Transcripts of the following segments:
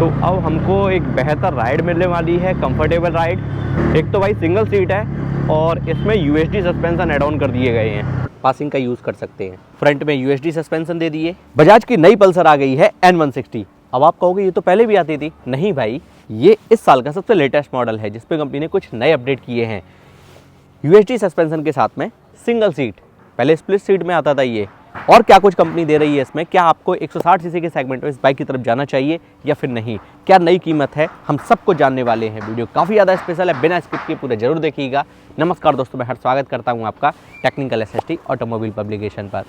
तो अब हमको एक बेहतर राइड मिलने वाली है, कंफर्टेबल राइड। एक तो भाई सिंगल सीट है और इसमें यूएसडी सस्पेंशन ऐड ऑन कर दिए गए हैं, पासिंग का यूज़ कर सकते हैं। फ्रंट में यूएसडी सस्पेंशन दे दिए। बजाज की नई पल्सर आ गई है N160। अब आप कहोगे ये तो पहले भी आती थी। नहीं भाई, ये इस साल का सबसे लेटेस्ट मॉडल है जिसपे कंपनी ने कुछ नए अपडेट किए हैं। यूएसडी सस्पेंशन के साथ में सिंगल सीट, पहले स्प्लिट सीट में आता था ये। और क्या कुछ कंपनी दे रही है इसमें, क्या आपको 160 सीसी के सेगमेंट में इस बाइक की तरफ जाना चाहिए या फिर नहीं, क्या नई कीमत है, हम सबको जानने वाले हैं। वीडियो काफ़ी ज़्यादा स्पेशल है, बिना स्किप किए पूरे जरूर देखिएगा। नमस्कार दोस्तों, मैं स्वागत करता हूँ आपका टेक्निकल एसएसटी ऑटोमोबाइल पब्लिकेशन पर।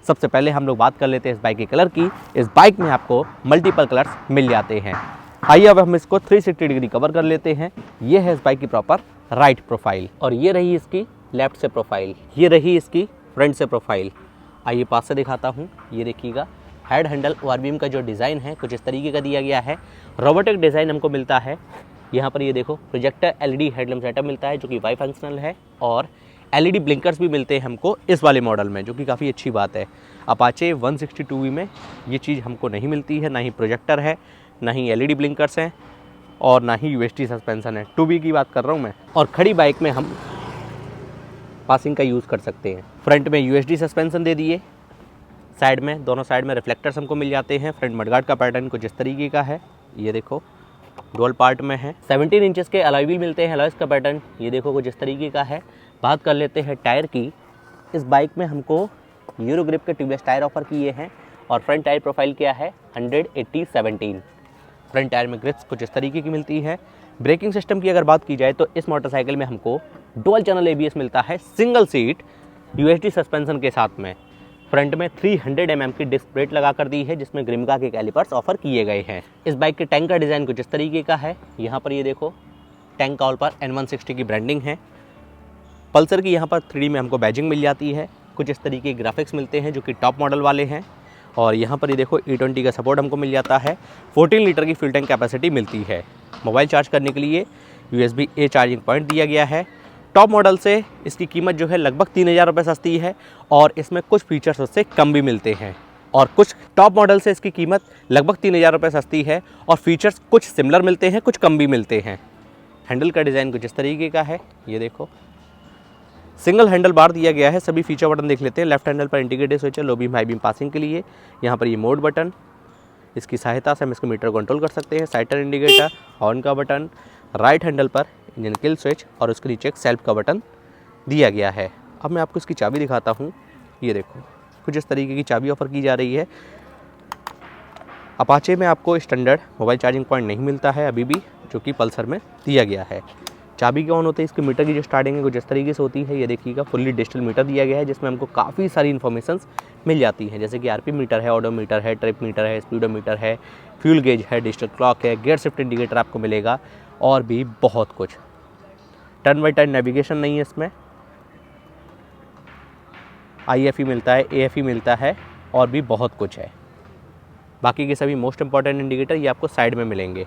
सबसे पहले हम लोग बात कर लेते हैं इस बाइक के कलर की। इस बाइक में आपको मल्टीपल कलर्स मिल जाते हैं। आइए अब हम इसको 360 डिग्री कवर कर लेते हैं। ये है इस बाइक की प्रॉपर राइट प्रोफाइल और ये रही इसकी लेफ्ट से प्रोफाइल, ये रही इसकी फ्रंट से प्रोफाइल। आइए पास से दिखाता हूँ। ये देखिएगा, हेड हैंडल ओआरबीएम का जो डिज़ाइन है कुछ इस तरीके का दिया गया है। रोबोटिक डिज़ाइन हमको मिलता है। यहाँ पर ये देखो, प्रोजेक्टर एलईडी हेडलैम्प सेटअप मिलता है जो कि वाई फंक्शनल है, और एलईडी ब्लिंकर्स भी मिलते हैं हमको इस वाले मॉडल में, जो कि काफ़ी अच्छी बात है। अपाचे 162V में ये चीज़ हमको नहीं मिलती है, ना ही प्रोजेक्टर है, ना ही एलईडी ब्लिंकर्स हैं, और ना ही यूएसडी सस्पेंशन है। 2B की बात कर रहा हूँ मैं। और खड़ी बाइक में हम पासिंग का यूज़ कर सकते हैं। फ्रंट में यूएसडी सस्पेंशन दे दिए, साइड में दोनों साइड में रिफ्लेक्टर्स हमको मिल जाते हैं। फ्रंट मडगार्ड का पैटर्न कुछ इस तरीके का है, ये देखो डुअल पार्ट में है। 17 इंचेस के अलॉय व्हील मिलते हैं। अलॉयस का पैटर्न ये देखो कुछ इस तरीके का है। बात कर लेते हैं टायर की। इस बाइक में हमको यूरो ग्रिप के ट्यूबलेस टायर ऑफर किए हैं और फ्रंट टायर प्रोफाइल क्या है 180/17। फ्रंट टायर में ग्रिप्स कुछ इस तरीके की मिलती है। ब्रेकिंग सिस्टम की अगर बात की जाए तो इस मोटरसाइकिल में हमको डुअल चैनल एबीएस मिलता है, सिंगल सीट यूएसडी सस्पेंशन के साथ में। फ्रंट में 300 mm की डिस्क ब्रेक लगा कर दी है जिसमें ग्रिमगा के कैलिपर्स ऑफर किए गए हैं। इस बाइक के टैंक का डिज़ाइन कुछ इस तरीके का है। यहाँ पर ये देखो, टैंक का पर N160 की ब्रांडिंग है। पल्सर की यहाँ पर 3D में हमको बैजिंग मिल जाती है। कुछ इस तरीके के ग्राफिक्स मिलते हैं जो कि टॉप मॉडल वाले हैं। और यहाँ पर ये देखो E20 का सपोर्ट हमको मिल जाता है। 14 लीटर की फ्यूल टैंक कैपेसिटी मिलती है। मोबाइल चार्ज करने के लिए USB-A चार्जिंग पॉइंट दिया गया है। टॉप मॉडल से इसकी कीमत जो है लगभग 3000 रुपये सस्ती है, और इसमें कुछ फीचर्स उससे कम भी मिलते हैं। और कुछ टॉप मॉडल से इसकी कीमत लगभग 3000 रुपये सस्ती है और फीचर्स कुछ सिमिलर मिलते हैं, कुछ कम भी मिलते हैं। हैंडल का डिज़ाइन कुछ इस तरीके का है, ये देखो सिंगल हैंडल बार दिया गया है। सभी फीचर बटन देख लेते हैं। लेफ्ट हैंडल पर इंडिकेटर स्विच है low beam high beam passing के लिए। यहाँ पर ये मोड बटन, इसकी सहायता से हम इसको मीटर कंट्रोल कर सकते हैं। साइड टर्न इंडिकेटर, हॉर्न का बटन। राइट हैंडल पर इंजन किल स्विच और उसके नीचे एक सेल्फ का बटन दिया गया है। अब मैं आपको इसकी चाबी दिखाता हूँ। ये देखो कुछ इस तरीके की चाबी ऑफर की जा रही है। अपाचे में आपको स्टैंडर्ड मोबाइल चार्जिंग पॉइंट नहीं मिलता है अभी भी, जो कि पल्सर में दिया गया है। चाबी के ऑन होते हैं इसके मीटर की जो स्टार्टिंग है कुछ इस तरीके से होती है। ये देखिएगा, फुल्ली डिजिटल मीटर दिया गया है जिसमें हमको काफ़ी सारी इन्फॉर्मेशंस मिल जाती हैं, जैसे कि आरपीएम मीटर है, ऑडोमीटर है, ट्रिप मीटर है, स्पीडोमीटर है, फ्यूल गेज है, डिजिटल क्लॉक है, गियर शिफ्ट इंडिकेटर आपको मिलेगा, और भी बहुत कुछ। टर्न बाई टर्न नेविगेशन नहीं है इसमें। IFE मिलता है, AFE मिलता है, और भी बहुत कुछ है। बाकी के सभी मोस्ट इंपॉर्टेंट इंडिकेटर ये आपको साइड में मिलेंगे।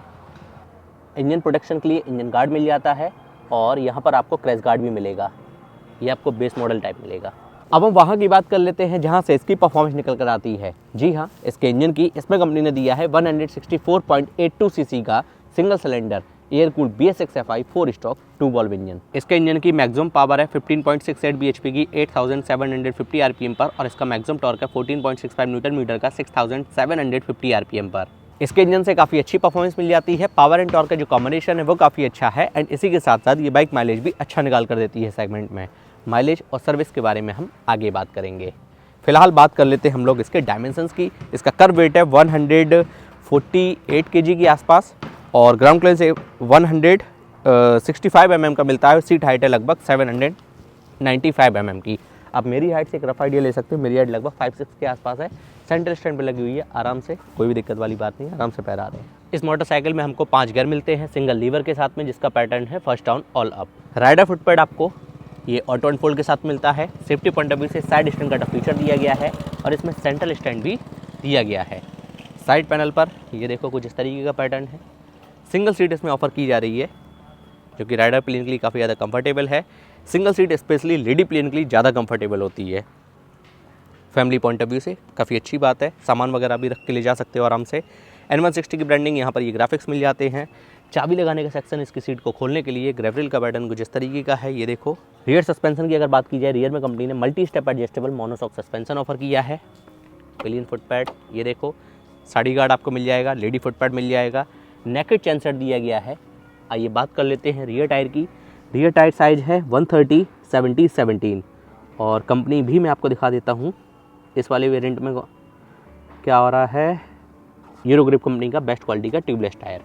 इंजन प्रोटेक्शन के लिए इंजन गार्ड मिल जाता है, और यहाँ पर आपको क्रैश गार्ड भी मिलेगा। ये आपको बेस मॉडल टाइप मिलेगा। अब हम वहाँ की बात कर लेते हैं जहाँ से इसकी परफॉर्मेंस निकल कर आती है। जी हाँ, इसके इंजन की इसमें कंपनी ने दिया है 164.82 सीसी का single cylinder air cooled BSX-FI 4 stroke 2 valve engine. इसके इंजन की मैक्सिमम पावर है 15.68 bhp की 8750 rpm पर, और इसका मैक्सिमम टॉर्क है 14.65 न्यूटन मीटर का 6750 rpm पर। इसके इंजन से काफ़ी अच्छी परफॉर्मेंस मिल जाती है। पावर एंड टॉर्क का जो कॉम्बिनेशन है वो काफ़ी अच्छा है, एंड इसी के साथ साथ ये बाइक माइलेज भी अच्छा निकाल कर देती है सेगमेंट में। माइलेज और सर्विस के बारे में हम आगे बात करेंगे। फिलहाल बात कर लेते हैं हम लोग इसके डायमेंशंस की। इसका कर्व वेट है 148 kg के आसपास, और ग्राउंड क्लियरेंस 165 mm का मिलता है। सीट हाइट है लगभग 795 mm की। आप मेरी हाइट से एक रफ आइडिया ले सकते हो। मेरी हाइट लगभग 5'6" के आसपास है। सेंटर स्टैंड पे लगी हुई है, आराम से, कोई भी दिक्कत वाली बात नहीं है, आराम से पैर आ रहे हैं। इस मोटरसाइकिल में हमको 5 गियर मिलते हैं सिंगल लीवर के साथ में, जिसका पैटर्न है first down all up. Rider footpad आपको ये ऑटो अनफोल्ड के साथ मिलता है। सेफ्टी पॉइंट ऑफ व्यू से साइड स्टैंड का फीचर दिया गया है, और इसमें सेंट्रल स्टैंड भी दिया गया है। साइड पैनल पर ये देखो कुछ इस तरीके का पैटर्न है। सिंगल सीट इसमें ऑफर की जा रही है, जो कि राइडर प्लेन के लिए काफ़ी ज़्यादा कंफर्टेबल है। सिंगल सीट स्पेशली लेडी प्लेन के लिए ज़्यादा कंफर्टेबल होती है। फैमिली पॉइंट ऑफ व्यू से काफ़ी अच्छी बात है। सामान वगैरह भी रख के ले जा सकते हो आराम से। N160 की ब्रांडिंग, यहाँ पर ये ग्राफिक्स मिल जाते हैं। चाबी लगाने का सेक्शन, इसकी सीट को खोलने के लिए ग्रेवरिल का पैटर्न कुछ इस तरीके का है, ये देखो। रियर सस्पेंशन की अगर बात की जाए, रियर में कंपनी ने multi step adjustable monoshock suspension offer किया है। पिलियन फुट पैड, ये देखो। साड़ी गार्ड आपको मिल जाएगा, लेडी फुट पैड मिल जाएगा, नेकेड चेन सेट दिया गया है। आइए बात कर लेते हैं रियर टायर की। रियर टायर साइज है 130/70/17 और कंपनी भी मैं आपको दिखा देता हूँ। इस वाले वेरिएंट में क्या हो रहा है, यूरो ग्रिप कंपनी का बेस्ट क्वालिटी का ट्यूबलेस टायर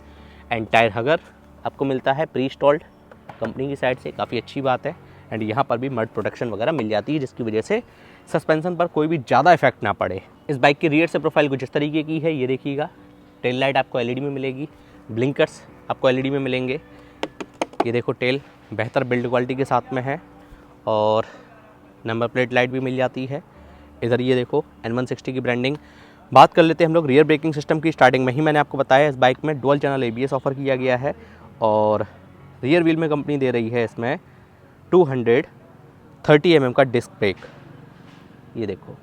एंड टायर हगर आपको मिलता है प्री इंस्टॉल्ड कंपनी की साइड से, काफ़ी अच्छी बात है। एंड यहाँ पर भी मड प्रोटेक्शन वगैरह मिल जाती है, जिसकी वजह से सस्पेंशन पर कोई भी ज़्यादा इफेक्ट ना पड़े। इस बाइक की रियर से प्रोफाइल कुछ इस तरीके की है, ये देखिएगा। टेल लाइट आपको एलईडी में मिलेगी, ब्लिंकर्स आपको एलईडी में मिलेंगे। ये देखो, टेल बेहतर बिल्ड क्वालिटी के साथ में है और नंबर प्लेट लाइट भी मिल जाती है। इधर ये देखो N160 की ब्रांडिंग। बात कर लेते हैं हम लोग रियर ब्रेकिंग सिस्टम की। स्टार्टिंग में ही मैंने आपको बताया इस बाइक में डुअल चैनल ABS ऑफर किया गया है और रियर व्हील में कंपनी दे रही है इसमें 230 mm का डिस्क ब्रेक। ये देखो,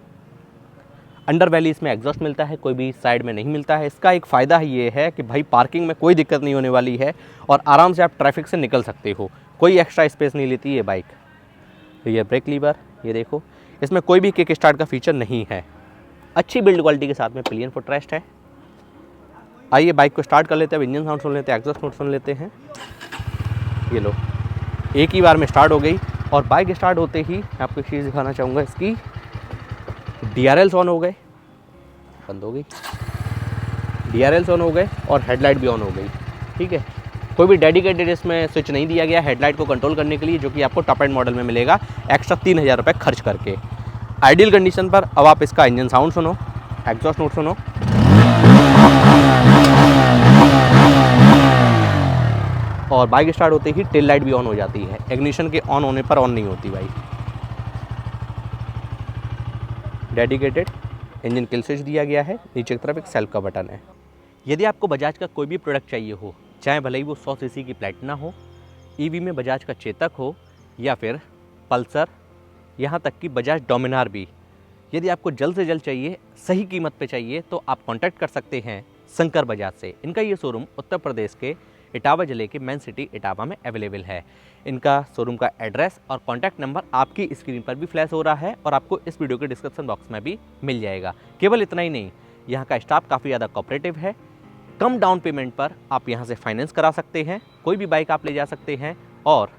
अंडर वैली इसमें एग्जॉस्ट मिलता है, कोई भी साइड में नहीं मिलता है। इसका एक फ़ायदा ये है कि भाई पार्किंग में कोई दिक्कत नहीं होने वाली है और आराम से आप ट्रैफिक से निकल सकते हो, कोई एक्स्ट्रा स्पेस नहीं लेती ये बाइक। रियर ब्रेक लीवर, ये देखो, इसमें कोई भी किक स्टार्ट का फीचर नहीं है। अच्छी बिल्ड क्वालिटी के साथ में पिलियन फुट रेस्ट है। आइए बाइक को स्टार्ट कर लेते हैं, अब इंजन साउंड सुन लेते हैं, एग्जॉस्ट नोट सुन लेते हैं। ये लो, एक ही बार में स्टार्ट हो गई और बाइक स्टार्ट होते ही मैं आपको एक चीज़ दिखाना चाहूँगा, इसकी DRLs ऑन हो गए, बंद हो गई, DRLs ऑन हो गए और हेडलाइट भी ऑन हो गई। ठीक है, कोई भी डेडिकेटेड इसमें स्विच नहीं दिया गया हेडलाइट को कंट्रोल करने के लिए, जो कि आपको टॉप एंड मॉडल में मिलेगा एक्स्ट्रा 3000 रुपये खर्च करके। आइडियल कंडीशन पर अब आप इसका इंजन साउंड सुनो, एग्जॉस्ट नोट सुनो। और बाइक स्टार्ट होते ही टेल लाइट भी ऑन हो जाती है, इग्निशन के ऑन होने पर ऑन नहीं होती bike. Dedicated engine kill switch दिया गया है, नीचे की तरफ एक सेल्फ का बटन है। यदि आपको बजाज का कोई भी प्रोडक्ट चाहिए हो, चाहे भले ही वो 100 सीसी की प्लेटिना हो, ईवी में बजाज का चेतक हो या फिर पल्सर, यहाँ तक कि बजाज डोमिनार भी, यदि आपको जल्द से जल्द चाहिए, सही कीमत पे चाहिए, तो आप कांटेक्ट कर सकते हैं शंकर बजाज से। इनका ये शोरूम उत्तर प्रदेश के इटावा जिले के मेन सिटी इटावा में अवेलेबल है। इनका शोरूम का एड्रेस और कॉन्टैक्ट नंबर आपकी स्क्रीन पर भी फ्लैश हो रहा है और आपको इस वीडियो के डिस्क्रिप्शन बॉक्स में भी मिल जाएगा। केवल इतना ही नहीं, यहाँ का स्टाफ काफ़ी ज़्यादा कोऑपरेटिव है। कम डाउन पेमेंट पर आप यहाँ से फाइनेंस करा सकते हैं, कोई भी बाइक आप ले जा सकते हैं। और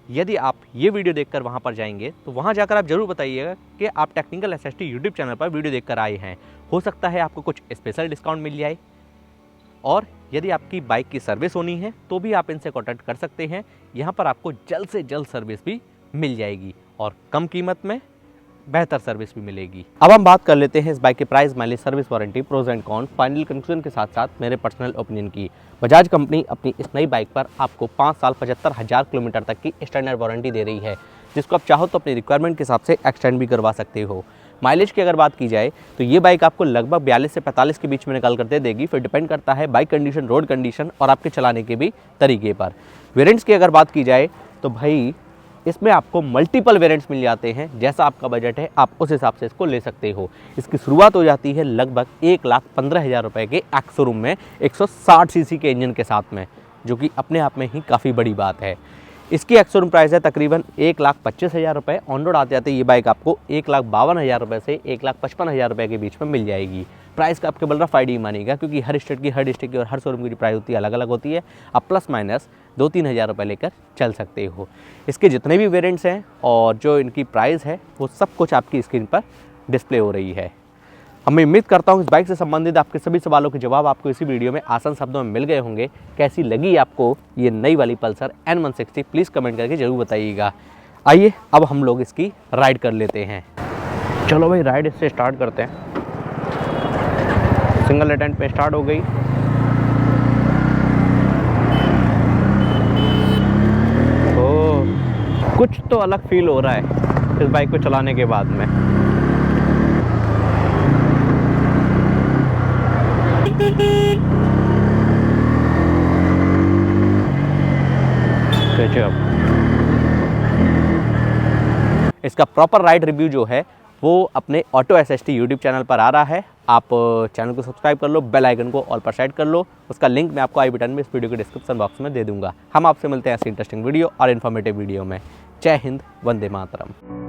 यदि आप ये वीडियो देखकर वहाँ पर जाएंगे तो वहाँ जाकर आप जरूर बताइएगा कि आप टेक्निकल SST यूट्यूब चैनल पर वीडियो देखकर आए हैं। हो सकता है आपको कुछ स्पेशल डिस्काउंट मिल जाए। और यदि आपकी बाइक की सर्विस होनी है तो भी आप इनसे कॉन्टैक्ट कर सकते हैं। यहाँ पर आपको जल्द से जल्द सर्विस भी मिल जाएगी और कम कीमत में बेहतर सर्विस भी मिलेगी। अब हम बात कर लेते हैं इस बाइक के price, mileage, service warranty, pros and con, final conclusion के साथ साथ मेरे पर्सनल ओपिनियन की। बजाज कंपनी अपनी इस नई बाइक पर आपको 5 साल 75,000 किलोमीटर तक की स्टैंडर्ड वारंटी दे रही है, जिसको आप चाहो तो अपनी रिक्वायरमेंट के हिसाब से एक्सटेंड भी करवा सकते हो। माइलेज की अगर बात की जाए तो ये बाइक आपको लगभग 42 से 45 के बीच में निकाल कर दे देगी। फिर डिपेंड करता है बाइक कंडीशन, रोड कंडीशन और आपके चलाने के भी तरीके पर। वेरिएंट्स की अगर बात की जाए तो भाई इसमें आपको मल्टीपल वेरिएंट्स मिल जाते हैं, जैसा आपका बजट है आप उस हिसाब से इसको ले सकते हो। इसकी शुरुआत हो जाती है लगभग 1,15,000 रुपये के एक्स शोरूम में 160 सीसी के इंजन के साथ में, जो कि अपने आप में ही काफ़ी बड़ी बात है। इसकी एक्स शोरूम प्राइस है तकरीबन 1,25,000 रुपये। ऑन रोड आते आते ये बाइक आपको 1,52,000 रुपये से 1,55,000 रुपये के बीच में मिल जाएगी। प्राइस का आपके बल रहा फाइड ही मानेगा, क्योंकि हर स्टेट की, हर डिस्ट्रिक्ट की और हर शोरूम की जो प्राइस होती है अलग अलग होती है। आप प्लस माइनस 2-3 हज़ार रुपये लेकर चल सकते हो। इसके जितने भी वेरिएंट्स हैं और जो इनकी प्राइस है वो सब कुछ आपकी स्क्रीन पर डिस्प्ले हो रही है। मैं उम्मीद करता हूँ इस बाइक से संबंधित आपके सभी सवालों के जवाब आपको इसी वीडियो में आसान शब्दों में मिल गए होंगे। कैसी लगी आपको ये नई वाली पल्सर N160 प्लीज़ कमेंट करके ज़रूर बताइएगा। आइए अब हम लोग इसकी राइड कर लेते हैं। चलो भाई, राइड इससे स्टार्ट करते हैं। सिंगल अटेम्प्ट पे स्टार्ट हो गई। ओह, कुछ तो अलग फील हो रहा है इस बाइक को चलाने के बाद में। इसका प्रॉपर राइड रिव्यू जो है वो अपने ऑटो SST यूट्यूब चैनल पर आ रहा है। आप चैनल को सब्सक्राइब कर लो, बेल आइकन को ऑल पर सेट कर लो। उसका लिंक मैं आपको आई बटन में इस वीडियो के डिस्क्रिप्शन बॉक्स में दे दूंगा। हम आपसे मिलते हैं ऐसी इंटरेस्टिंग वीडियो और इन्फॉर्मेटिव वीडियो में। जय हिंद, वंदे मातरम।